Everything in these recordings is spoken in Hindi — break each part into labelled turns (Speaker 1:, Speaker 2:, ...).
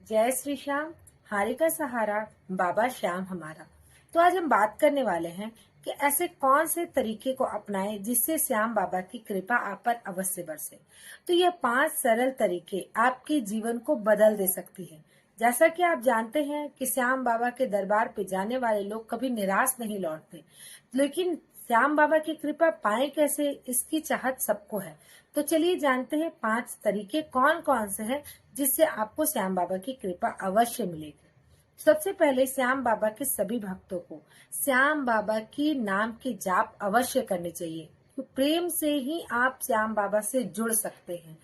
Speaker 1: जय श्री श्याम, हारे का सहारा बाबा श्याम हमारा। तो आज हम बात करने वाले हैं कि ऐसे कौन से तरीके को अपनाएं जिससे श्याम बाबा की कृपा आप पर अवश्य बरसे। तो ये 5 सरल तरीके आपके जीवन को बदल दे सकती है। जैसा कि आप जानते हैं कि श्याम बाबा के दरबार पे जाने वाले लोग कभी निराश नहीं लौटते, लेकिन श्याम बाबा की कृपा पाए कैसे, इसकी चाहत सबको है। तो चलिए जानते हैं 5 तरीके कौन कौन से हैं जिससे आपको श्याम बाबा की कृपा अवश्य मिलेगी। सबसे पहले श्याम बाबा के सभी भक्तों को श्याम बाबा की नाम की जाप अवश्य करनी चाहिए। तो प्रेम से ही आप श्याम बाबा से जुड़ सकते हैं।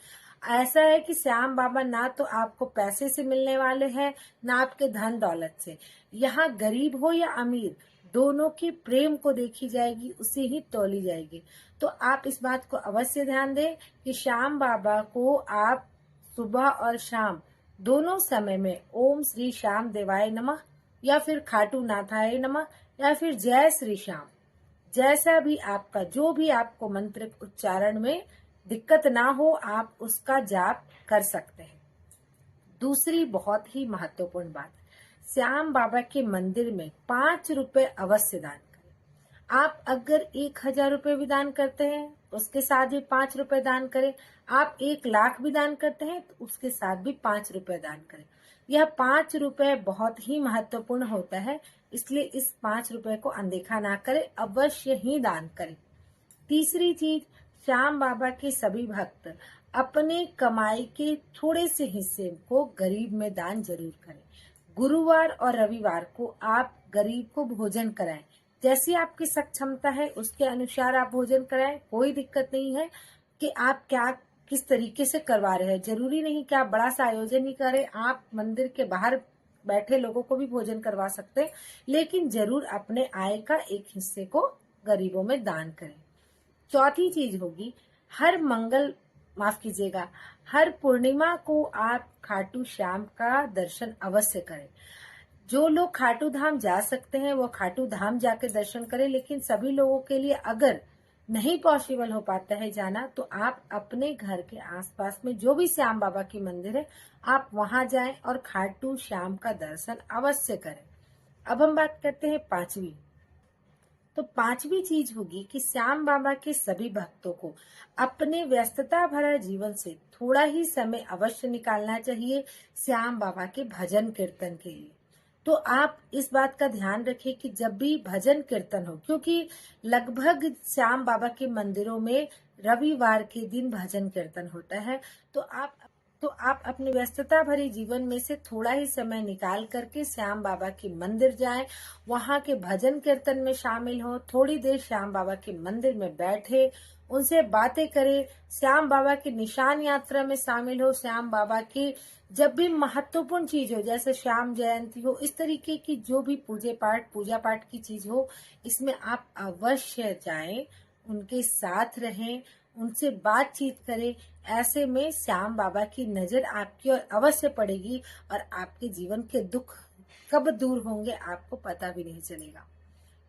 Speaker 1: ऐसा है कि श्याम बाबा ना तो आपको पैसे से मिलने वाले हैं, ना आपके धन दौलत से। यहाँ गरीब हो या अमीर, दोनों की प्रेम को देखी जाएगी, उसे ही तोली जाएगी। तो आप इस बात को अवश्य ध्यान दें कि श्याम बाबा को आप सुबह और शाम दोनों समय में ओम श्री श्याम देवाय नमः या फिर खाटू नाथाय नमः या फिर जय श्री श्याम, जैसा भी आपका जो भी आपको मंत्र उच्चारण में दिक्कत ना हो, आप उसका जाप कर सकते हैं। दूसरी बहुत ही महत्वपूर्ण बात, श्याम बाबा के मंदिर में 5 रुपए अवश्य दान करें। आप अगर 1000 रुपए भी दान करते हैं, उसके साथ भी 5 रुपए दान करें। आप 1 लाख भी दान करते हैं तो उसके साथ भी 5 रुपए दान करें। यह 5 रुपए बहुत ही महत्वपूर्ण होता है, इसलिए इस 5 रुपए को अनदेखा ना करें, अवश्य ही दान करें। तीसरी चीज, श्याम बाबा के सभी भक्त अपने कमाई के थोड़े से हिस्से को गरीब में दान जरूर करें। गुरुवार और रविवार को आप गरीब को भोजन कराएं। जैसी आपकी सक्षमता है उसके अनुसार आप भोजन कराएं, कोई दिक्कत नहीं है कि आप क्या किस तरीके से करवा रहे हैं। जरूरी नहीं कि आप बड़ा सा आयोजन ही करें, आप मंदिर के बाहर बैठे लोगों को भी भोजन करवा सकते हैं, लेकिन जरूर अपने आय का एक हिस्से को गरीबों में दान करें। चौथी चीज होगी, माफ कीजिएगा, हर पूर्णिमा को आप खाटू श्याम का दर्शन अवश्य करें। जो लोग खाटू धाम जा सकते हैं वो खाटू धाम जाके दर्शन करें, लेकिन सभी लोगों के लिए अगर नहीं पॉसिबल हो पाता है जाना, तो आप अपने घर के आसपास में जो भी श्याम बाबा की मंदिर है, आप वहां जाएं और खाटू श्याम का दर्शन अवश्य करें। अब हम बात करते हैं पांचवी। तो पांचवी चीज होगी कि श्याम बाबा के सभी भक्तों को अपने व्यस्तता भरा जीवन से थोड़ा ही समय अवश्य निकालना चाहिए श्याम बाबा के भजन कीर्तन के लिए। तो आप इस बात का ध्यान रखें कि जब भी भजन कीर्तन हो, क्योंकि लगभग श्याम बाबा के मंदिरों में रविवार के दिन भजन कीर्तन होता है, तो आप अपने व्यस्तता भरे जीवन में से थोड़ा ही समय निकाल करके श्याम बाबा के मंदिर जाएं, वहां के भजन कीर्तन में शामिल हो, थोड़ी देर श्याम बाबा के मंदिर में बैठे, उनसे बातें करें, श्याम बाबा की निशान यात्रा में शामिल हो। श्याम बाबा की जब भी महत्वपूर्ण चीज हो, जैसे श्याम जयंती हो, इस तरीके की जो भी पूजा पाठ की चीज हो, इसमें आप अवश्य जाएं, उनके साथ रहें, उनसे बातचीत करें। ऐसे में श्याम बाबा की नजर आपकी ओर अवश्य पड़ेगी और आपके जीवन के दुख कब दूर होंगे आपको पता भी नहीं चलेगा।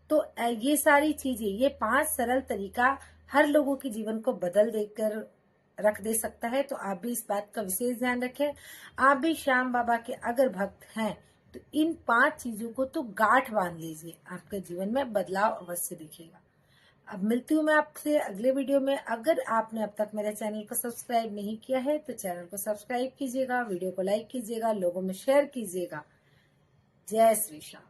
Speaker 1: तो ये सारी चीजें, ये 5 सरल तरीका हर लोगों के जीवन को बदल देकर रख दे सकता है। तो आप भी इस बात का विशेष ध्यान रखें। आप भी श्याम बाबा के अगर भक्त हैं तो इन 5 चीजों को तो गांठ बांध लीजिए, आपके जीवन में बदलाव अवश्य दिखेगा। अब मिलती हूँ मैं आपसे अगले वीडियो में। अगर आपने अब तक मेरे चैनल को सब्सक्राइब नहीं किया है तो चैनल को सब्सक्राइब कीजिएगा, वीडियो को लाइक कीजिएगा, लोगों में शेयर कीजिएगा। जय श्री श्याम।